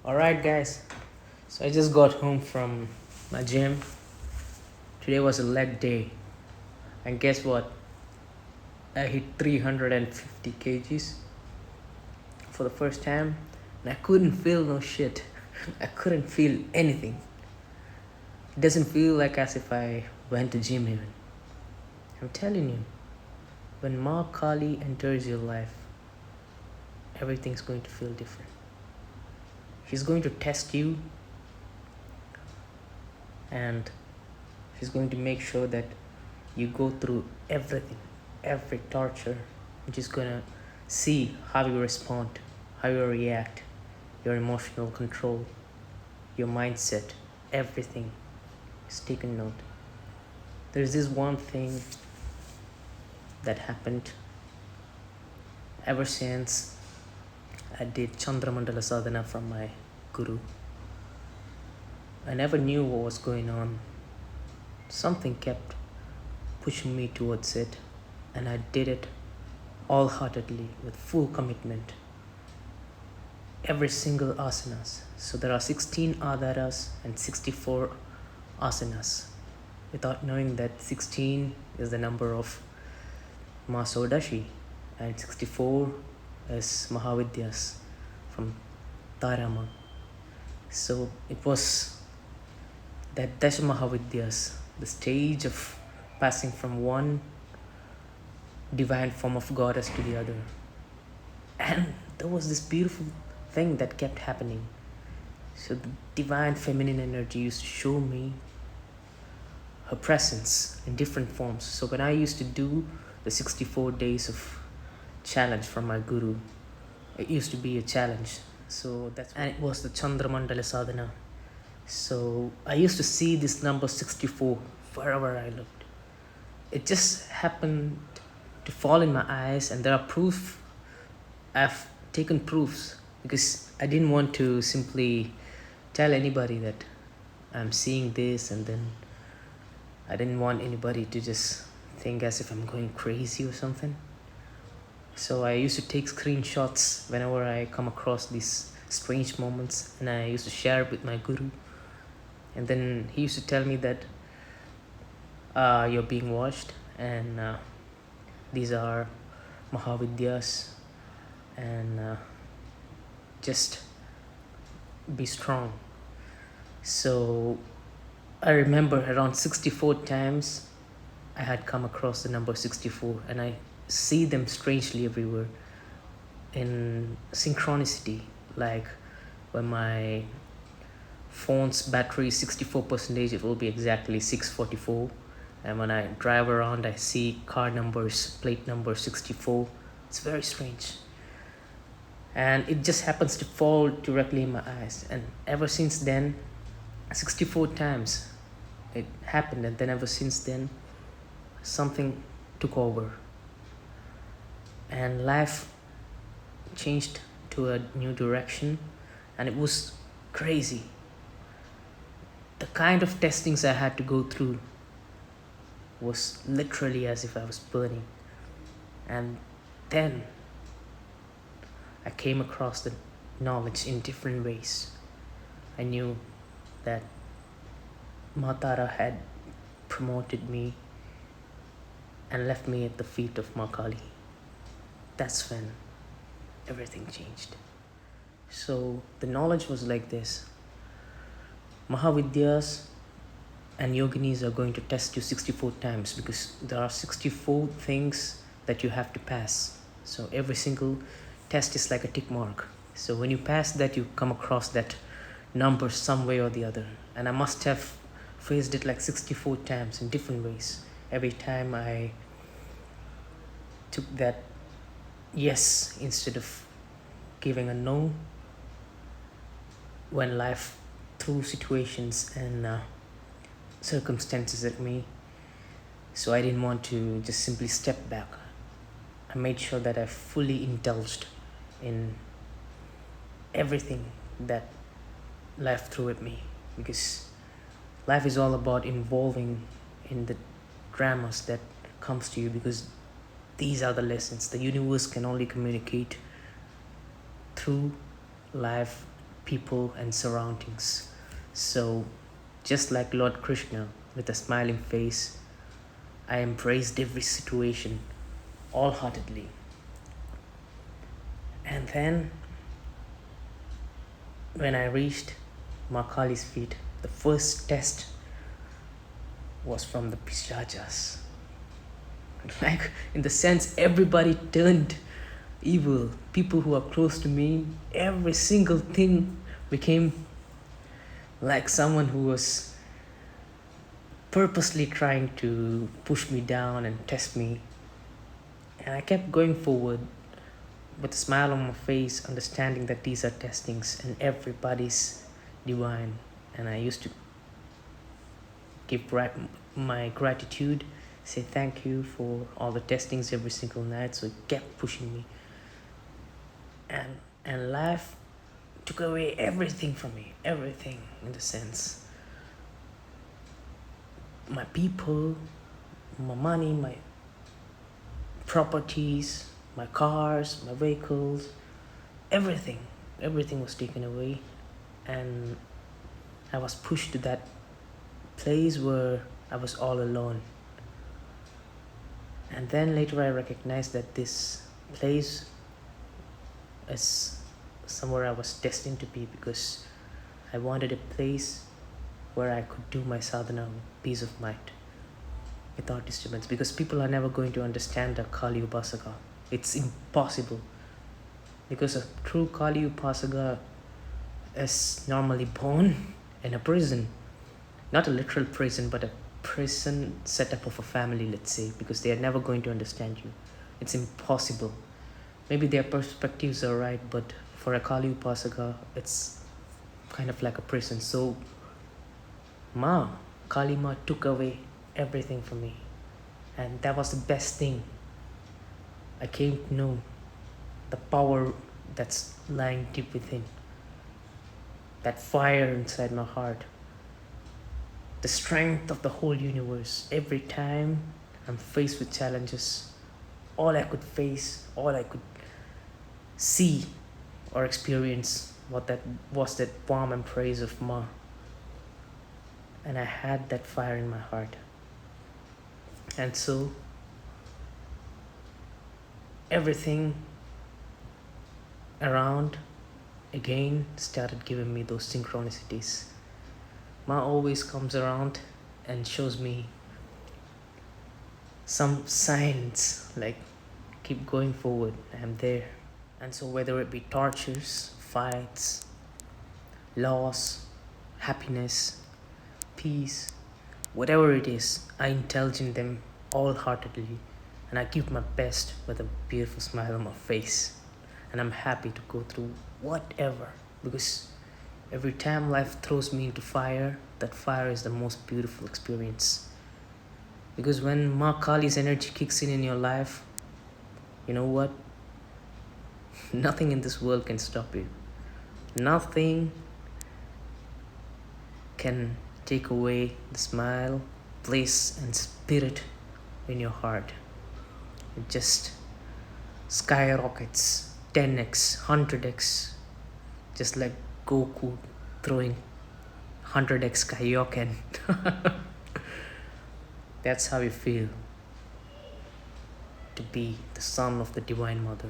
Alright, guys. So I just got home from my gym. Today was a leg day. And guess what? I hit 350 kgs for the first time. And I couldn't feel no shit. I couldn't feel anything. It doesn't feel like as if I went to gym even. I'm telling you, when Ma Kali enters your life, everything's going to feel different. She's going to test you and she's going to make sure that you go through everything, every torture. You're just gonna see how you respond, how you react, your emotional control, your mindset, everything is taken note. There's this one thing that happened ever since I did Chandramandala Sadhana from my guru. I never knew what was going on. Something kept pushing me towards it, and I did it wholeheartedly with full commitment. Every single asanas. So there are 16 adharas and 64 asanas. Without knowing that 16 is the number of Masodashi and 64 is Mahavidyas from Tarama. So it was that Dasha Mahavidyas, the stage of passing from one divine form of goddess to the other. And there was this beautiful thing that kept happening. So the divine feminine energy used to show me her presence in different forms. So when I used to do the 64 days of challenge from my guru, it used to be a challenge. So that's and it was the Chandramandala Sadhana. So I used to see this number 64 wherever I looked. It just happened to fall in my eyes, and there are proof. I've taken proofs because I didn't want to simply tell anybody that I'm seeing this, and then I didn't want anybody to just think as if I'm going crazy or something. So I used to take screenshots whenever I come across these strange moments, and I used to share it with my guru. And then he used to tell me that you're being watched, and these are Mahavidyas, and just be strong. So I remember around 64 times I had come across the number 64, and I see them strangely everywhere in synchronicity, like when my phone's battery is 64%, it will be exactly 6:44. And when I drive around, I see car numbers, plate number 64. It's very strange, and it just happens to fall directly in my eyes. And ever since then, 64 times it happened, and then ever since then, something took over, and life changed to a new direction, and it was crazy. The kind of testings I had to go through was literally as if I was burning. And then I came across the knowledge in different ways. I knew that Matara had promoted me and left me at the feet of Makali. That's when everything changed. So the knowledge was like this: Mahavidyas and yoginis are going to test you 64 times because there are 64 things that you have to pass. So every single test is like a tick mark. So when you pass that, you come across that number some way or the other. And I must have faced it like 64 times in different ways. Every time I took that yes instead of giving a no, when life threw situations and circumstances at me. So I didn't want to just simply step back. I made sure that I fully indulged in everything that life threw at me, because life is all about involving in the dramas that comes to you, because these are the lessons the universe can only communicate through life people and surroundings. So, just like Lord Krishna with a smiling face, I embraced every situation wholeheartedly. And then, when I reached Makali's feet, the first test was from the Pishachas. Like, in the sense, everybody turned evil. People who are close to me, every single thing became like someone who was purposely trying to push me down and test me. And I kept going forward with a smile on my face, understanding that these are testings and everybody's divine. And I used to give my gratitude, say thank you for all the testings every single night. So it kept pushing me. And life took away everything from me, everything in the sense. My people, my money, my properties, my cars, my vehicles, everything. Everything was taken away. And I was pushed to that place where I was all alone. And then later I recognized that this place is somewhere I was destined to be, because I wanted a place where I could do my sadhana with peace of mind without disturbance, because people are never going to understand the Kali Upasaka. It's impossible, because a true Kali Upasaka is normally born in a prison, not a literal prison, but a prison setup of a family, let's say, because they are never going to understand you. It's impossible. Maybe their perspectives are right, but for a Kali Upasaka, it's kind of like a prison. So Kali Ma took away everything from me. And that was the best thing. I came to know the power that's lying deep within, that fire inside my heart, the strength of the whole universe. Every time I'm faced with challenges, all I could face, all I could see or experience was that warm embrace of Ma. And I had that fire in my heart. And so everything around again started giving me those synchronicities. Ma always comes around and shows me some signs like keep going forward, I'm there. And so whether it be tortures, fights, loss, happiness, peace, whatever it is, I indulge in them wholeheartedly, and I give my best with a beautiful smile on my face. And I'm happy to go through whatever, because every time life throws me into fire, that fire is the most beautiful experience. Because when Ma Kali's energy kicks in your life, you know what? Nothing in this world can stop you. Nothing can take away the smile, bliss, and spirit in your heart. It just skyrockets 10x, 100x, just like Goku throwing 100x Kaioken. That's how you feel to be the son of the Divine Mother.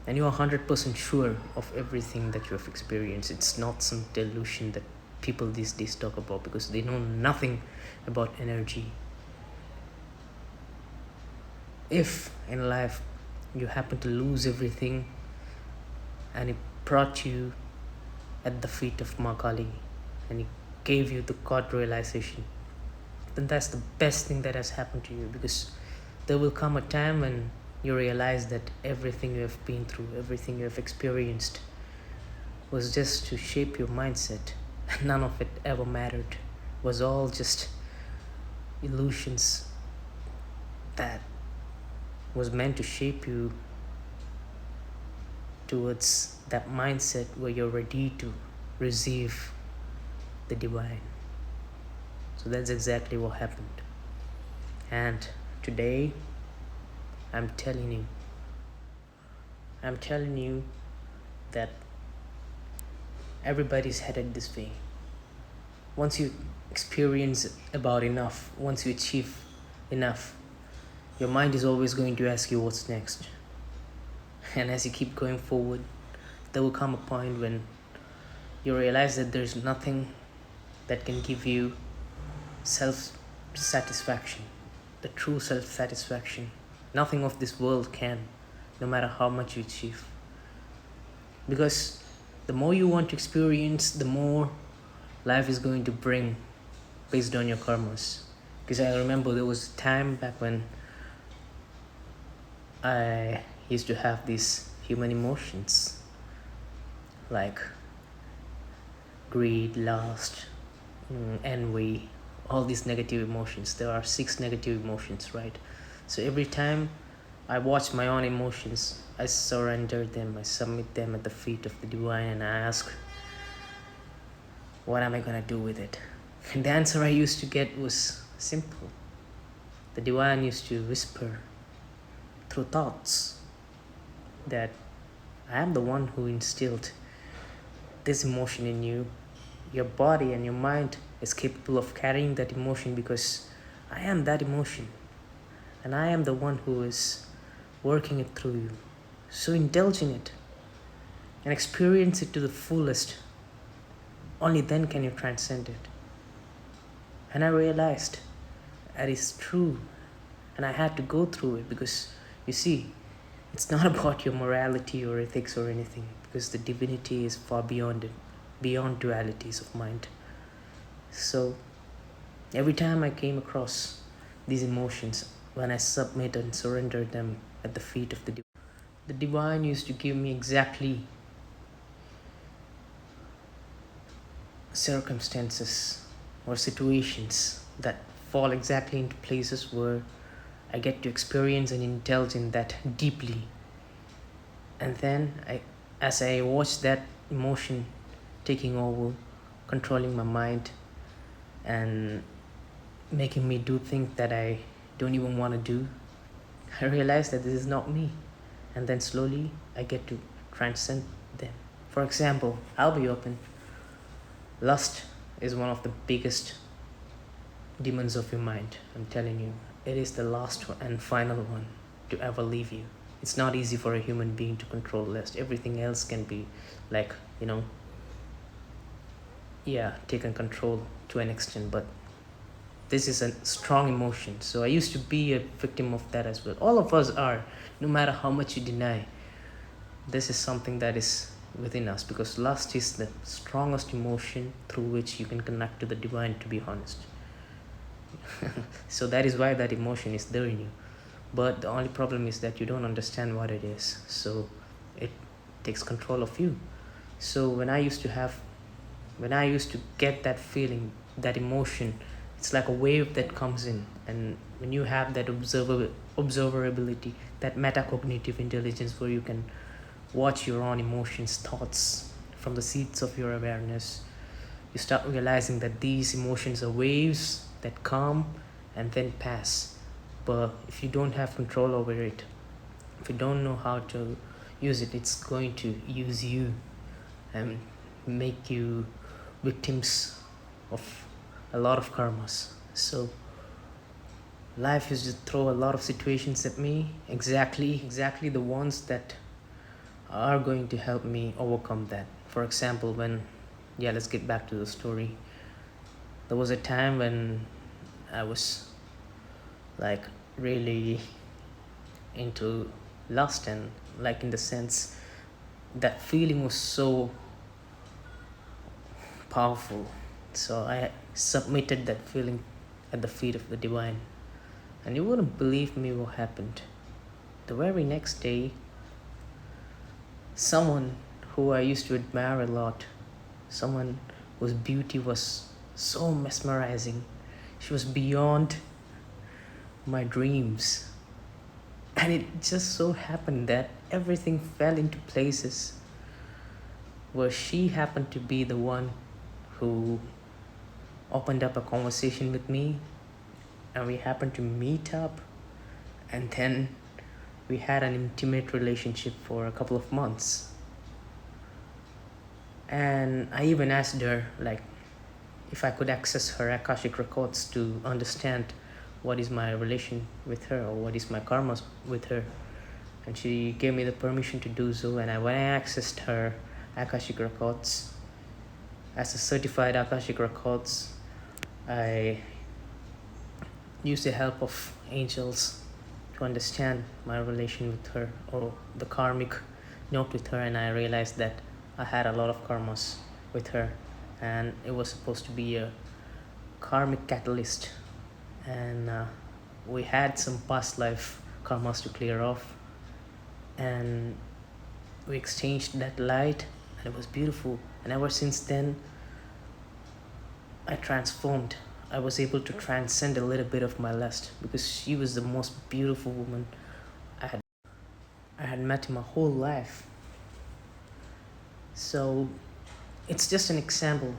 And you are 100% sure of everything that you have experienced. It's not some delusion that people these days talk about, because they know nothing about energy. If in life you happen to lose everything and it brought you at the feet of Ma Kali and it gave you the God realization, then that's the best thing that has happened to you, because there will come a time when you realize that everything you have been through, everything you have experienced was just to shape your mindset. None of it ever mattered. It was all just illusions that was meant to shape you towards that mindset where you're ready to receive the divine. So that's exactly what happened. And today I'm telling you that Everybody's headed this way. Once you experience about enough, once you achieve enough, your mind is always going to ask you what's next. And as you keep going forward, there will come a point when you realize that there's nothing that can give you self satisfaction, the true self satisfaction. Nothing of this world can, no matter how much you achieve. Because the more you want to experience, the more life is going to bring based on your karmas. Because I remember there was a time back when I used to have these human emotions like greed, lust, envy, all these negative emotions. There are 6 negative emotions, right? So every time I watch my own emotions, I surrender them, I submit them at the feet of the divine, and I ask, what am I gonna do with it? And the answer I used to get was simple. The divine used to whisper through thoughts that I am the one who instilled this emotion in you. Your body and your mind is capable of carrying that emotion because I am that emotion. And I am the one who is working it through you. So indulge in it and experience it to the fullest. Only then can you transcend it. And I realized that is true. And I had to go through it because, you see, it's not about your morality or ethics or anything, because the divinity is far beyond it, beyond dualities of mind. So every time I came across these emotions, when I submit and surrender them at the feet of the divine used to give me exactly circumstances or situations that fall exactly into places where I get to experience and indulge in that deeply. And then as I watch that emotion taking over, controlling my mind, and making me do things that I don't even want to do, I realize that this is not me. And then slowly I get to transcend them. For example, I'll be open. Lust is one of the biggest demons of your mind. I'm telling you, it is the last and final one to ever leave you. It's not easy for a human being to control lust. Everything else can be like, taken control to an extent, but this is a strong emotion. So I used to be a victim of that as well. All of us are, no matter how much you deny. This is something that is within us, because lust is the strongest emotion through which you can connect to the divine, to be honest. So that is why that emotion is there in you. But the only problem is that you don't understand what it is. So it takes control of you. So when I used to get that feeling, that emotion, it's like a wave that comes in. And when you have that observability, that metacognitive intelligence where you can watch your own emotions, thoughts from the seats of your awareness, you start realizing that these emotions are waves that come and then pass. But if you don't have control over it, if you don't know how to use it, it's going to use you and make you victims of a lot of karmas. So life used to throw a lot of situations at me, exactly the ones that are going to help me overcome that. For example, let's get back to the story. There was a time when I was like really into lust, and like in the sense that feeling was so powerful. So I submitted that feeling at the feet of the divine. And you wouldn't believe me what happened. The very next day, someone who I used to admire a lot, someone whose beauty was so mesmerizing, she was beyond my dreams. And it just so happened that everything fell into places where she happened to be the one who opened up a conversation with me, and we happened to meet up, and then we had an intimate relationship for a couple of months. And I even asked her, like, if I could access her Akashic records to understand what is my relation with her or what is my karma with her. And she gave me the permission to do so. And when I accessed her Akashic records, as a certified Akashic records, I used the help of angels to understand my relation with her or the karmic note with her, and I realized that I had a lot of karmas with her, and it was supposed to be a karmic catalyst, and we had some past life karmas to clear off, and we exchanged that light, and it was beautiful. And ever since then, I transformed. I was able to transcend a little bit of my lust because she was the most beautiful woman I had I had met in my whole life. So it's just an example,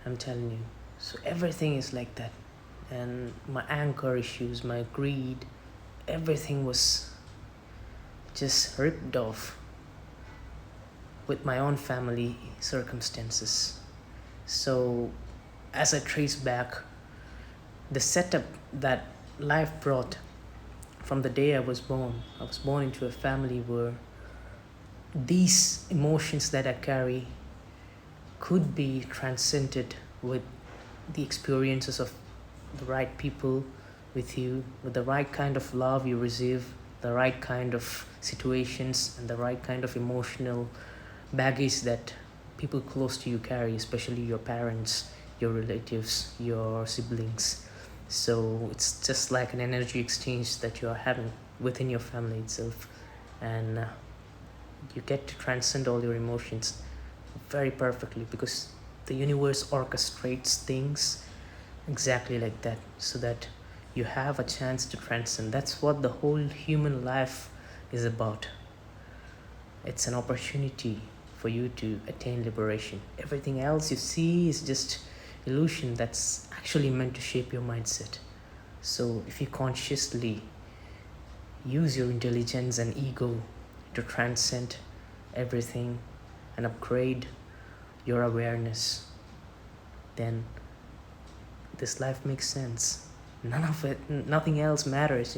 I'm telling you. So everything is like that. And my anger issues, my greed, everything was just ripped off with my own family circumstances. So as I trace back the setup that life brought from the day I was born into a family where these emotions that I carry could be transcended with the experiences of the right people with you, with the right kind of love you receive, the right kind of situations, and the right kind of emotional baggage that people close to you carry, especially your parents, your relatives, your siblings. So it's just like an energy exchange that you are having within your family itself, and you get to transcend all your emotions very perfectly because the universe orchestrates things exactly like that so that you have a chance to transcend. That's what the whole human life is about. It's an opportunity for you to attain liberation. Everything else you see is just illusion that's actually meant to shape your mindset. So if you consciously use your intelligence and ego to transcend everything and upgrade your awareness, then this life makes sense. None of it, nothing else matters,